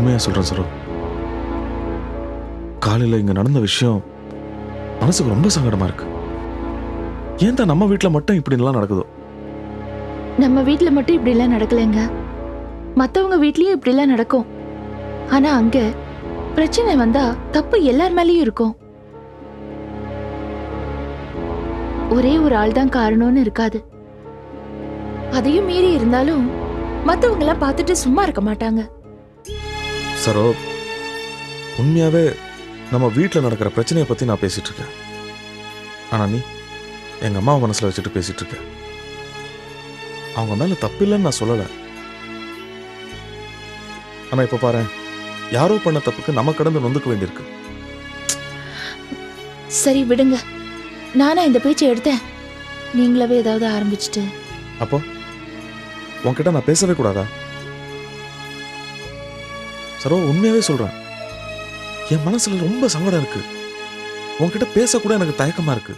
உண்மையா சொல்றேன் சரோ. காலையில இங்க நடந்த விஷயம் மனசுக்கு ரொம்ப சங்கடமா இருக்கு. ஏன் தான் நம்ம வீட்டுல மட்டும் இப்படி எல்லாம் நடக்குதோ? நம்ம வீட்ல மட்டும் இப்படி எல்லாம் நடக்கலைங்க. மத்தவங்க வீட்லயும் இப்படி எல்லாம் நடக்கும். ஆனா அங்க பிரச்சனை வந்தா தப்பு எல்லார் மேலயும் இருக்கும். ஒரே ஒரு ஆள் தான் காரணம்னு இருக்காது. அதையும் மீறி இருந்தாலும் மத்தவங்க எல்லாம் பார்த்துட்டு சும்மா இருக்க மாட்டாங்க. சரோ, உண்மையாவே நம்ம வீட்டுல நடக்கிற பிரச்சனையை பத்தி நான் பேசிட்டு இருக்கேன். ஆனா நீ எங்க அம்மாவை மனசுல வச்சுட்டு பேசிட்டு இருக்க. அவங்க மேல தப்பு இல்லைன்னு நான் சொல்லல. ஆனா இப்ப பாரு, யாரோ பண்ண தப்புக்கு நம்ம கடந்து நொந்துக்க வேண்டியிருக்கு. சரி விடுங்க. நானா இந்த பேச்சை எடுத்தேன்? நீங்களாவே ஏதாவது ஆரம்பிச்சுட்டு. அப்போ உன்கிட்ட நான் பேசவே கூடாதா? சரோ, உண்மையாவே சொல்றேன், என் மனசுல ரொம்ப சங்கடம் இருக்கு. உன்கிட்ட பேசக்கூட எனக்கு தயக்கமா இருக்கு.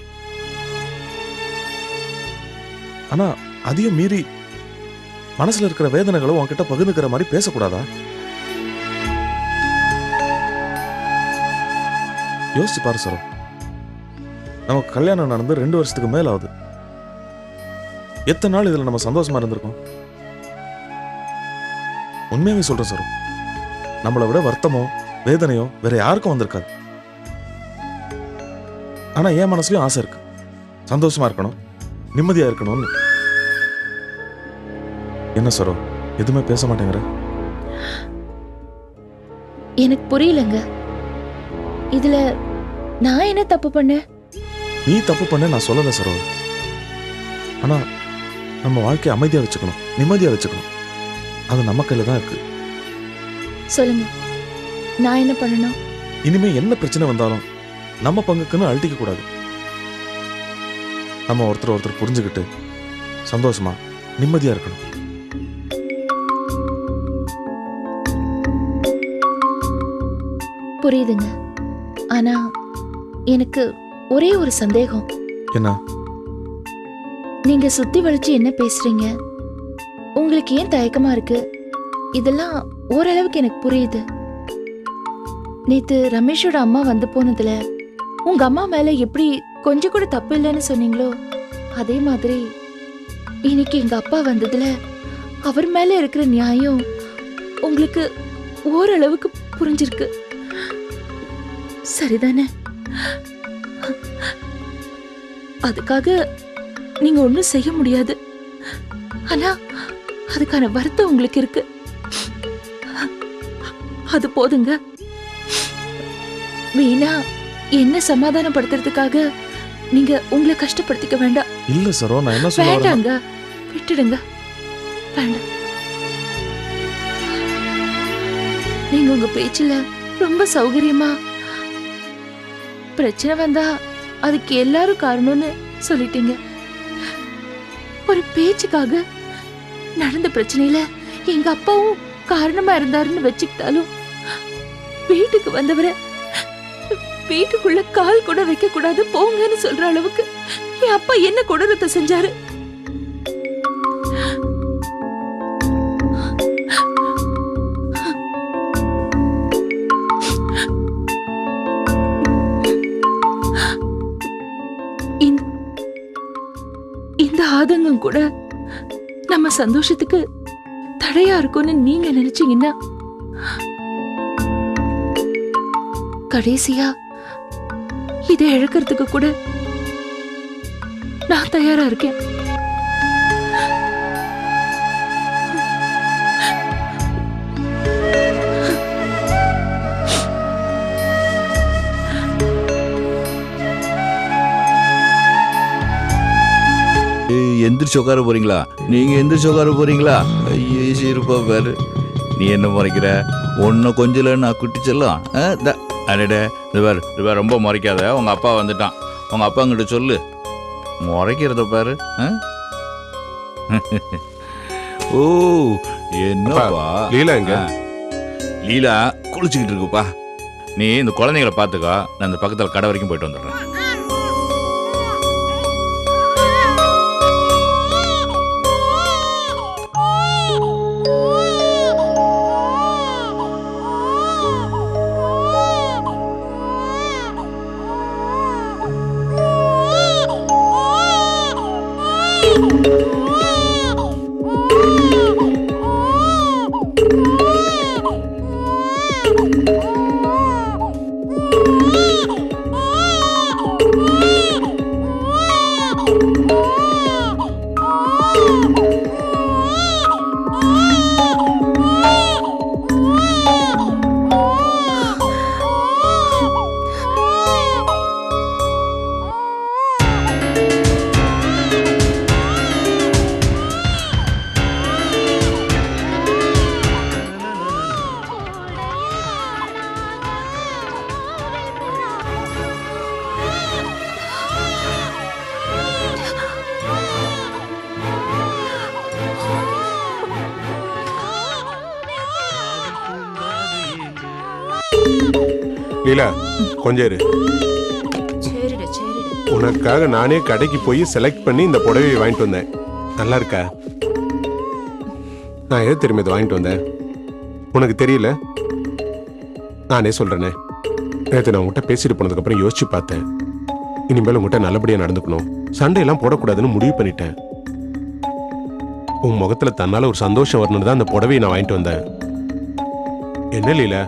ஆனா அதையும் மீறி மனசுல இருக்கிற வேதனைகளை உன்கிட்ட பகிர்ந்துக்கிற மாதிரி பேசக்கூடாதா? யோசிச்சு பாரு சரோ, நமக்கு கல்யாணம் நடந்து 2 வருஷத்துக்கு மேல ஆகுது. எத்தனை நாள் இதுல நம்ம சந்தோஷமா இருந்திருக்கோம்? உண்மையாவே சொல்றேன் சரோ, நம்மளை விட வருத்தமோ வேதனையோ வேற யாருக்கும் வந்திருக்காது. ஆனா என் மனசுலயும் ஆசை இருக்கு, சந்தோஷமா இருக்கணும், நிம்மதியா இருக்கணும்னு. என்ன சரோ, எதுவுமே பேச மாட்டேங்கிற? எனக்கு புரியலங்க. இதுல நான் என்ன தப்பு பண்ணேன்? நீ தப்பு பண்ண நான் சொல்லல சரோ. ஆனா நம்ம வாழ்க்கையை அமைதியா வச்சுக்கணும், நிம்மதியா வச்சுக்கணும். அது நம்ம கையில தான் இருக்கு. சொல்லுங்க, நான் என்ன பண்ணணும்? இனிமே என்ன பிரச்சனை வந்தாலும் நம்ம பங்குக்குன்னு அழட்டிக்க கூடாது. நம்ம ஒருத்தர் புரிஞ்சுக்கிட்டு சந்தோஷமா நிம்மதியா இருக்கணும். புரியுதுங்க. ஆனா எனக்கு ஒரே ஒரு சந்தேகம். என்ன? நீங்க சுத்தி வளைச்சு என்ன பேசுறீங்க? உங்களுக்கு ஏன் தயக்கமா இருக்கு? இதெல்லாம் ஓரளவுக்கு எனக்கு புரியுது. நேத்து ரமேஷோட அம்மா வந்து போனதுல உங்க அம்மா மேல எப்படி கொஞ்சம் கூட தப்பு இல்லைன்னு சொன்னீங்களோ, அதே மாதிரி இன்னைக்கு எங்க அப்பா வந்ததுல அவர் மேல இருக்கிற நியாயம் உங்களுக்கு ஓரளவுக்கு புரிஞ்சிருக்கு. சரிதானே? அதுக்காக நீங்க ஒண்ணும் செய்ய முடியாது. ஆனா அதுக்கான வருத்தம் உங்களுக்கு இருக்கு. அது போதுங்க. வீணா என்ன சமாதானப்படுத்துறதுக்காக நீங்க உங்களை கஷ்டப்படுத்திக்க வேண்டாம். இல்ல சரோ, நான் என்ன சொல்ல வரேன்னா- வேண்டாங்க, விட்டுடுங்க. வேண்டாம். நீங்க உங்க பேச்சுல ரொம்ப சௌகரியமா பிரச்சனை வந்தா அதுக்கு எல்லாரும் காரணம்னு சொல்லிட்டீங்க. ஒரு பேச்சுக்காக நடந்த பிரச்சனையில எங்க அப்பாவும் காரணமா இருந்தாருன்னு வச்சுக்கிட்டாலும், வீட்டுக்கு வந்தவரை வீட்டுக்குள்ள கால் கூட வைக்க கூடாது போங்கன்னு சொல்ற அளவுக்கு என் அப்பா என்ன கொடூரத்தை செஞ்சாரு. இந்த ஆதங்கம் கூட நம்ம சந்தோஷத்துக்கு தடையா இருக்கும்னு நீங்க நினைச்சீங்கன்னா, கடைசியா இதை இழக்கிறதுக்கு கூட நான் தயாரா இருக்கேன். எந்திரிச்சு உட்கார போறீங்களா? நீங்க எந்திரிச்சு உட்கார போறீங்களா? ஐயோ இருப்பா பாரு, நீ என்ன முறைக்கிற? ஒன்ன கொஞ்சல நான் குட்டிச்செல்லாம் அடடே, இது பாரு ரொம்ப முறைக்காத. உங்க அப்பா வந்துட்டான், உங்க அப்பா கிட்ட சொல்லு. முறைக்கிறத பாரு. ஓ என்னப்பா லீலா எங்க? லீலா குளிச்சுக்கிட்டு இருக்குப்பா. நீ இந்த குழந்தைங்களை பார்த்துக்கோ, நான் இந்த பக்கத்தில் கடை வரைக்கும் போயிட்டு வந்துடுறேன். லீலா கொஞ்சம் இரு. சரிடா சரிடா. உனக்காக நானே கடைக்கு போய் செலக்ட் பண்ணி இந்த புடவையை வாங்கிட்டு வந்தேன். நல்லா இருக்கா? நான் எது தெரியுமா இதை வாங்கிட்டு வந்தேன்? உனக்கு தெரியல? நானே சொல்றேனே. நேற்று நான் உங்ககிட்ட பேசிட்டு போனதுக்கு அப்புறம் யோசிச்சு பார்த்தேன். இனிமேல் உங்ககிட்ட நல்லபடியா நடந்துக்கணும், சண்டையெல்லாம் போடக்கூடாதுன்னு முடிவு பண்ணிட்டேன். உன் முகத்துல தன்னால ஒரு சந்தோஷம் வரணும்னு தான் அந்த புடவையை நான் வாங்கிட்டு வந்தேன். என்ன லீலா,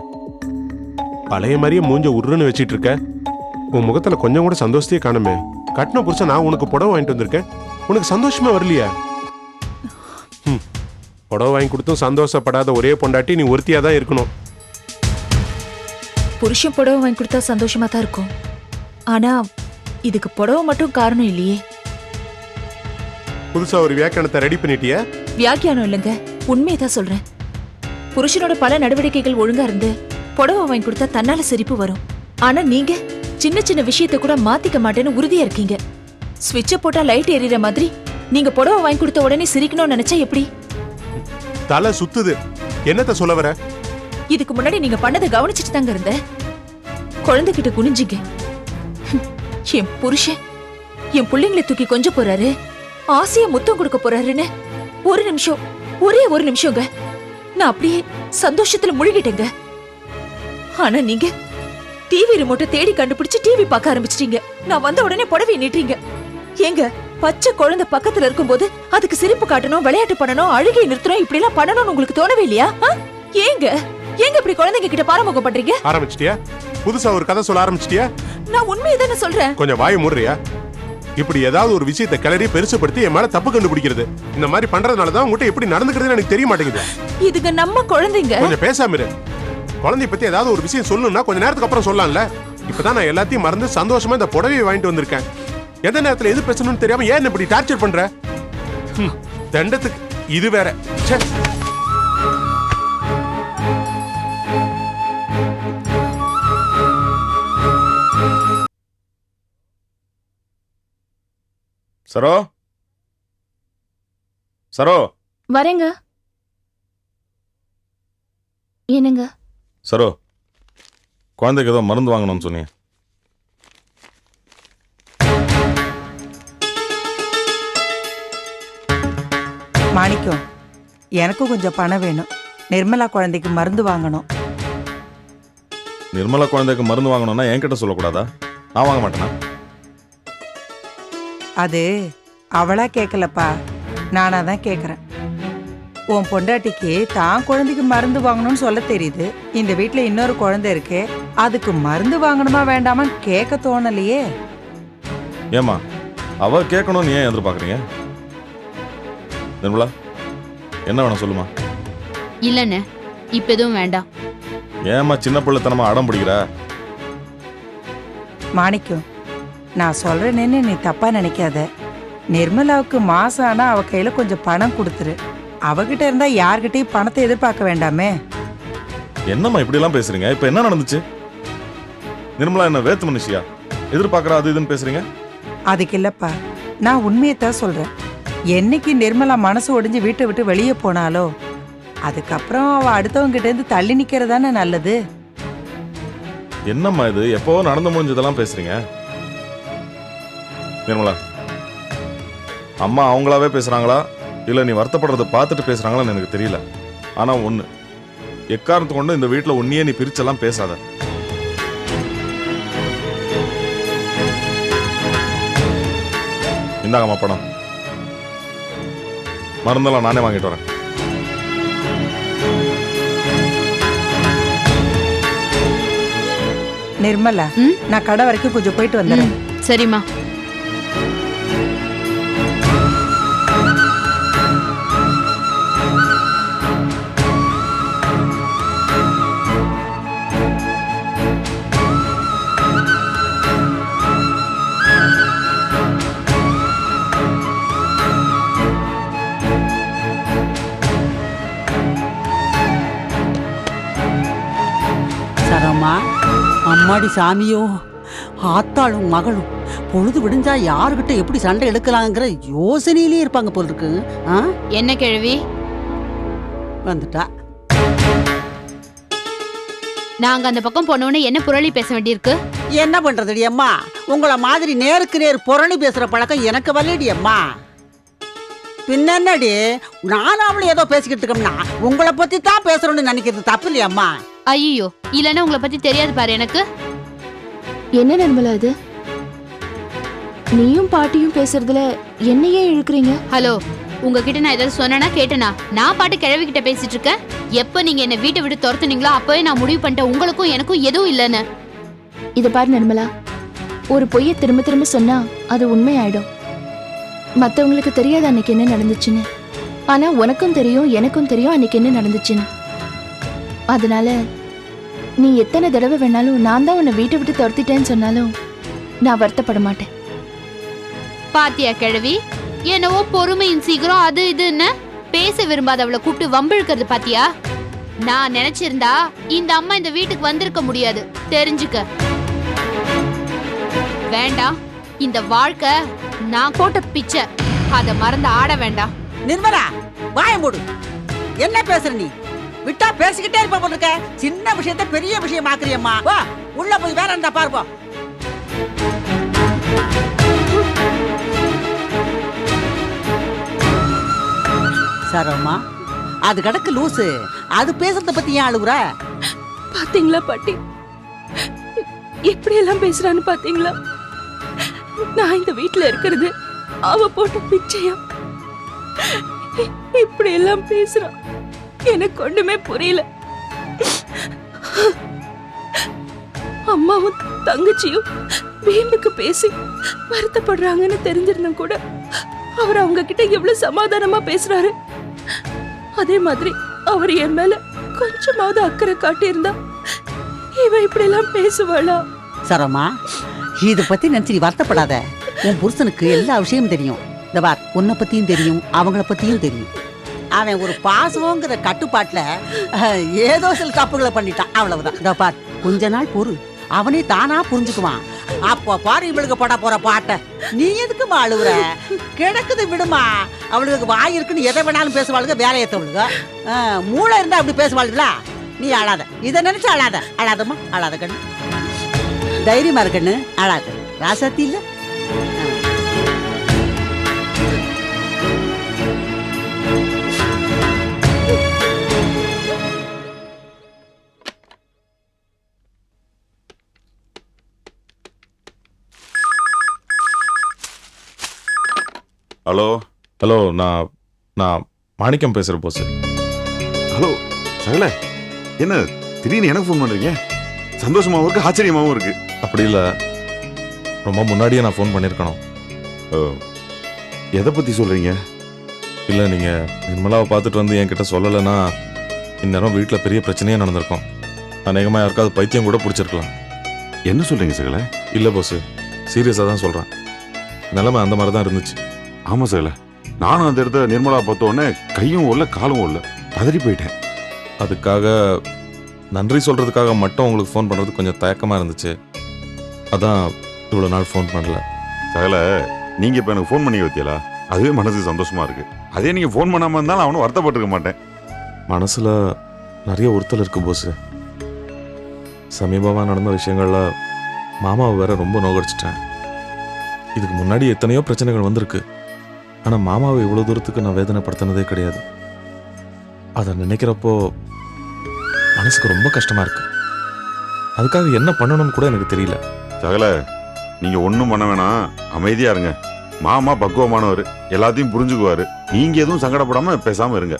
பழைய மாதிரியே மூஞ்ச உருன்னு வச்சிட்டு இருக்க? உன் முகத்துல கொஞ்சம் கூட சந்தோஷத்தையே காணுமே. கட்டின புருஷன் நான் உனக்கு புடவை வாங்கிட்டு வந்திருக்கேன், உனக்கு சந்தோஷமா வரலையா? புடவை வாங்கி கொடுத்தும் சந்தோஷப்படாத ஒரே பொண்டாட்டி நீ ஒருத்தியா தான் இருக்கணும். புருஷன் புடவை வாங்கி கொடுத்தா சந்தோஷமா தான் இருக்கும். ஆனா இதுக்கு புடவை மட்டும் காரணம் இல்லையே. புதுசா ஒரு வியாக்கியானத்தை ரெடி பண்ணிட்டியா? வியாக்கியானம் இல்லைங்க, உண்மையதான் சொல்றேன். புருஷனோட பல நடவடிக்கைகள் ஒழுங்கா இருந்து புடவை வாங்கி கொடுத்தா தன்னால சிரிப்பு வரும். ஆனா நீங்க சின்ன சின்ன விஷயத்தை கூட மாத்திக்க மாட்டேன்னு உறுதியா இருக்கீங்க. ஸ்விட்ச போட்டா லைட் எரியற மாதிரி நீங்க புடவை வாங்கி கொடுத்த உடனே சிரிக்கணும்னு நினைச்சா எப்படி? தலை சுத்துது. என்னத்த சொல்ல வர? இதுக்கு முன்னாடி நீங்க பண்ணதை கவனிச்சுட்டு தாங்க இருந்தேன். குழந்தைகிட்ட குனிஞ்சிங்க. என் புருஷன் என் பிள்ளைங்களை தூக்கி கொஞ்சம் போறாரு, ஆசைய முத்தம் கொடுக்க போறாருன்னு ஒரு நிமிஷம், ஒரே ஒரு நிமிஷங்க நான் அப்படியே சந்தோஷத்துல முழுகிட்டேங்க. ஆனா நீங்க டிவி ரிமோட்டை தேடி கண்டுபிடிச்சு டிவி பார்க்க ஆரம்பிச்சிட்டீங்க. நான் வந்த உடனே புடவையை நீட்டீங்க. ஏங்க, பச்சை குழந்தை பக்கத்துல இருக்கும்போது அதுக்கு சிரிப்பு காட்டணும், விளையாட்டு பண்ணணும், அழுகை நிறுத்தணும், இப்படி எல்லாம் பண்ணணும்னு உங்களுக்கு தோணவே இல்லையா? ஏங்க ஏங்க இப்படி குழந்தைங்க கிட்ட பாரமுகம் பண்றீங்க? ஆரம்பிச்சிட்டியா? புதுசா ஒரு கதை சொல்ல ஆரம்பிச்சிட்டியா? நான் உண்மையை தானே சொல்றேன். கொஞ்சம் வாயை மூடுறியா? இப்படி ஏதாவது ஒரு விஷயத்தை கிளறி பெருசுப்படுத்தி என் மேல தப்பு கண்டுபிடிக்கிறது, இந்த மாதிரி பண்றதுனாலதான் உங்ககிட்ட எப்படி நடந்துக்கிறதுன்னு எனக்கு தெரிய மாட்டேங்குது. இதுங்க நம்ம குழந்தைங்க. கொஞ்சம் பேசாம இரு. குழந்தைய பத்தி ஏதாவது ஒரு விஷயம் சொல்லணும்னா கொஞ்ச நேரத்துக்கு அப்புறம் சொல்லலாம்ல. இப்பதான் நான் எல்லாத்தையும் மறந்து சந்தோஷமா இந்த புடவையை வாங்கிட்டு வந்திருக்கேன். எந்த நேரத்துல எது பேசணும்னு தெரியாம ஏன் இப்படி டார்ச்சர் பண்ற? தண்டத்துக்கு இது வேற. ச்சே. சரோ சரோ வரேங்க. என்னங்க? சரோ, குழந்தைக்கு ஏதோ மருந்து வாங்கணும்னு சொன்னீங்க. மாணிக்கம், எனக்கும் கொஞ்சம் பணம் வேணும். நிர்மலா குழந்தைக்கு மருந்து வாங்கணும். நிர்மலா குழந்தைக்கு மருந்து வாங்கணும்னா என்கிட்ட சொல்லக்கூடாதா? நான் வாங்க மாட்டேனா? அது அவளா கேட்கலப்பா, நானா தான் கேட்குறேன். உன் பொண்டாட்டிக்கு தான் குழந்தைக்கு மருந்து வாங்கணும்னு சொல்ல தெரியுது. இந்த வீட்டுல இன்னொரு குழந்தை இருக்கு, அதுக்கு மருந்து வாங்கணுமா வேண்டாமா கேட்க தோணலையே. ஏமா அவ கேட்கணும்னு ஏன் எதிர்பார்க்குறீங்க? நிர்மலா, என்ன வேணும் சொல்லுமா. இல்லண்ணே, இப்ப எதுவும் வேண்டாம். ஏமா சின்ன பிள்ளைத்தனமா அடம் பிடிக்கிற? மாணிக்கம், நான் சொல்றேன்னு நீ தப்பா நினைக்காத. நிர்மலாவுக்கு மாசம் ஆனா அவ கையில கொஞ்சம் பணம் கொடுத்துரு. அவகிட்ட இருந்தா யார்கிட்டயும் பணத்தை எதிர்பார்க்க வேண்டாமே. என்னம்மா இப்படி எல்லாம் பேசுறீங்க? இப்ப என்ன நடந்துச்சு? நிர்மலா என்ன வேத்து மனுஷியா? எதிர்பார்க்கறா அது இதுன்னு பேசுறீங்க? அதுக்கு இல்லப்பா, நான் உண்மையத்தான் சொல்றேன். என்னைக்கு நிர்மலா மனசு ஒடிஞ்சு வீட்டை விட்டு வெளியே போனாலோ அதுக்கப்புறம் அவ அடுத்தவங்க கிட்ட இருந்து தள்ளி நிக்கிறதானே நல்லது. என்னம்மா இது எப்போ நடந்து முடிஞ்சதெல்லாம் பேசுறீங்க? நிர்மலா, அம்மா அவங்களாவே பேசுறாங்களா இல்ல நீ வருத்தப்படுறத பார்த்துட்டு பேசுறாங்களான்னு எனக்கு தெரியல. ஆனா ஒண்ணு, எக்காரணத்தை கொண்டு இந்த வீட்டுல உன்னையே நீ பிரிச்செல்லாம் பேசாத. இந்தாங்கம்மா பணம். மருந்தெல்லாம் நானே வாங்கிட்டு வரேன். நிர்மலா, நான் கடை வரைக்கும் கொஞ்சம் போயிட்டு வந்துடுறேன். சரிம்மா. அம்மாடி சாமியோ, ஆத்தாளும் மகளும் பொழுது விடிஞ்சா யாருகிட்ட எப்படி சண்டை எடுக்கலாங்கிற யோசனையிலே இருப்பாங்க போல இருக்கு. ஆ, என்ன கிழவி? வந்துட்டா. நாங்க அந்த பக்கம் போனோன்னு என்ன புரளி பேச வேண்டியிருக்கு? என்ன பண்றதுடி அம்மா, உங்களை மாதிரி நேருக்கு நேர் புரணி பேசுற பழக்கம் எனக்கு வரலடி அம்மா. பின்னடி நானும் அவளும் ஏதோ பேசிக்கிட்டு இருக்கோம்னா உங்களை பத்தி தான் பேசுறோம்னு நினைக்கிறது தப்பு இல்லையம்மா. ஐயோ, இல்லன்னா உங்களை பத்தி தெரியாது பாரு எனக்கு. என்ன நிர்மலா இது? நீயும் பாட்டியும் பேசுறதுல என்னையே இழுக்கிறீங்க? ஹலோ, உங்ககிட்ட நான் ஏதாவது சொன்னா கேட்டனா? நான் பாட்டு கிழவி கிட்ட பேசிட்டு இருக்கேன். எப்ப நீங்க என்ன வீட்டை விட்டு துரத்துனீங்களோ அப்பவே நான் முடிவு பண்ணிட்டேன் உங்களுக்கும் எனக்கும் எதுவும் இல்லைன்னு. இத பாரு நிர்மலா, ஒரு பொய்யை திரும்ப திரும்ப சொன்னா அது உண்மையாயிடும். மத்தவங்களுக்கு தெரியாது அன்னைக்கு என்ன நடந்துச்சுன்னு. ஆனா உனக்கும் தெரியும் எனக்கும் தெரியும் அன்னைக்கு என்ன நடந்துச்சுன்னு. அதனால நீ எத்தனை தடவை வேணாலும் நான் தான் உன்னை வீட்டை விட்டு துரத்திட்டேன்னு சொன்னாலும் நான் வருத்தப்பட மாட்டேன். பாத்தியா கிழவி, என்னவோ பொறுமையின் சீக்கிரம் அது இதுன்னு பேச விரும்பாதவளை கூப்பிட்டு வம்பிழுக்கிறது பாத்தியா? நான் நினைச்சிருந்தா இந்த அம்மா இந்த வீட்டுக்கு வந்திருக்க முடியாது, தெரிஞ்சுக்க. வேண்டாம், இந்த வாழ்க்கை நான் போட்ட பிச்சை, அத மறந்து ஆட வேண்டாம். நிர்மலா, வாய மூடு. என்ன பேசுற நீ? விட்டா பேசிக்கிட்டே இருப்ப போல இருக்க. சின்ன விஷயத்த பெரிய விஷயம் ஆக்குறியம்மா. வா உள்ள போய் வேற இருந்தா பார்ப்போம். சரோமா, அது கிடக்கு லூசு. அது பேசுறத பத்தி ஏன் அழுகுற? பாத்தீங்களா பாட்டி, எப்படி எல்லாம் பேசுறான்னு பாத்தீங்களா? நான் இந்த வீட்டுல இருக்கிறது அவ போட்ட பிச்சையா? இப்படி எல்லாம் பேசுறான், எனக்கு ஒண்ணுமே புரியல. அம்மாவும் தங்கச்சியும் வீம்புக்கு பேசி வருத்தப்படுறாங்கன்னு தெரிஞ்சிருந்தும் கூட அவர் அவங்க கிட்ட எவ்வளவு சமாதானமா பேசுறாரு. அதே மாதிரி அவர் என் மேல கொஞ்சமாவது அக்கறை காட்டியிருந்தா இவ இப்படி எல்லாம் பேசுவாளா? சரோமா, இத பத்தி நினைச்சு நீ வருத்தப்படாத. உன் புருஷனுக்கு எல்லா விஷயமும் தெரியும். இந்த பார், உன்னை பத்தியும் தெரியும், அவங்கள பத்தியும் தெரியும். அவன் ஒரு பாசங்கிற கட்டுப்பாட்டுல ஏதோ சில தப்புகளை பண்ணிட்டான், அவ்வளவுதான். இந்த பார், கொஞ்ச நாள் பொறு, அவனே தானா புரிஞ்சுக்குவான். அப்போ பாரு இவளுக்கு போட போற பாட்ட. நீ எதுக்குமா அழுகுற? கிடக்குது விடுமா. அவளுக்கு வாய் இருக்குன்னு எதை வேணாலும் பேசுவாளுங்க, வேலையத்தவளுங்க. மூளை இருந்தா அப்படி பேசுவாளுங்களா? நீ அழாத, இதை நினைச்சு அழாத. அழாதம்மா, அழாத கண்ணு. தைரியமா இருக்கண்ணு, அழாத. ராசாத்தி இல்ல. ஹலோ ஹலோ, நான் மாணிக்கம் பேசுகிறேன் போஸ். ஹலோ சகல, என்ன திடீர்னு எனக்கு ஃபோன் பண்ணுறீங்க? சந்தோஷமாகவும் இருக்கு, ஆச்சரியமாகவும் இருக்கு. அப்படி இல்லை, ரொம்ப முன்னாடியே நான் ஃபோன் பண்ணியிருக்கணும். எதை பற்றி சொல்கிறீங்க? இல்லை, நீங்கள் நிர்மலாவை பார்த்துட்டு வந்து என்கிட்ட சொல்லலைன்னா இந்நேரம் வீட்டில் பெரிய பிரச்சனையே நடந்திருக்கும். அநேகமாக யாருக்காவது பைத்தியம் கூட பிடிச்சிருக்கலாம். என்ன சொல்கிறீங்க சகல? இல்லை போஸ், சீரியஸாக தான் சொல்கிறேன். நிலைமை அந்த மாதிரி தான் இருந்துச்சு. ஆமாம் சகல, நானும் அந்த இடத்த நிர்மலா பார்த்தோன்னே கையும் ஓடல காலும் ஓடல, பதறி போயிட்டேன். அதுக்காக நன்றி சொல்கிறதுக்காக மட்டும் உங்களுக்கு ஃபோன் பண்ணுறது கொஞ்சம் தயக்கமாக இருந்துச்சு. அதான் இவ்வளோ நாள் ஃபோன் பண்ணல. சகல, நீங்கள் இப்போ எனக்கு ஃபோன் பண்ணி வைத்தீங்களா? அதுவே மனசுக்கு சந்தோஷமாக இருக்குது. அதே நீங்கள் ஃபோன் பண்ணாமல் இருந்தாலும் அவனும் வருத்தப்பட்டிருக்க மாட்டேன். மனசில் நிறைய உறுத்தல் இருக்கு போஸ். சமீபமாக நடந்த விஷயங்களில் மாமாவை வேற ரொம்ப நோகடிச்சிட்டேன். இதுக்கு முன்னாடி எத்தனையோ பிரச்சனைகள் வந்திருக்கு. ஆனால் மாமாவை இவ்வளோ தூரத்துக்கு நான் வேதனைப்படுத்தினதே கிடையாது. அதை நினைக்கிறப்போ மனசுக்கு ரொம்ப கஷ்டமாக இருக்கு. அதுக்காக என்ன பண்ணணும்னு கூட எனக்கு தெரியல. சகல, நீங்கள் ஒன்றும் பண்ண வேணாம், அமைதியாக இருங்க. மாமா பக்குவமானவர், எல்லாத்தையும் புரிஞ்சுக்குவார். நீங்கள் எதுவும் சங்கடப்படாமல் பேசாமல் இருங்க.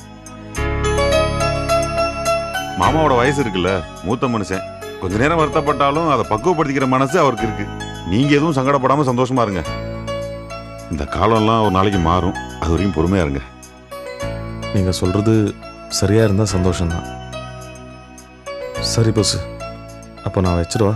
மாமாவோட வயசு இருக்குல்ல, மூத்த மனுஷன். கொஞ்ச நேரம் வருத்தப்பட்டாலும் அதை பக்குவப்படுத்திக்கிற மனசு அவருக்கு இருக்கு. நீங்கள் எதுவும் சங்கடப்படாமல் சந்தோஷமா இருங்க. இந்த காலம்லாம் ஒரு நாளைக்கு மாறும், அது வரைக்கும் பொறுமையாக இருங்க. நீங்கள் சொல்கிறது சரியாக இருந்தால் சந்தோஷம்தான். சரி போஸ், அப்போ நான் வச்சிருவா.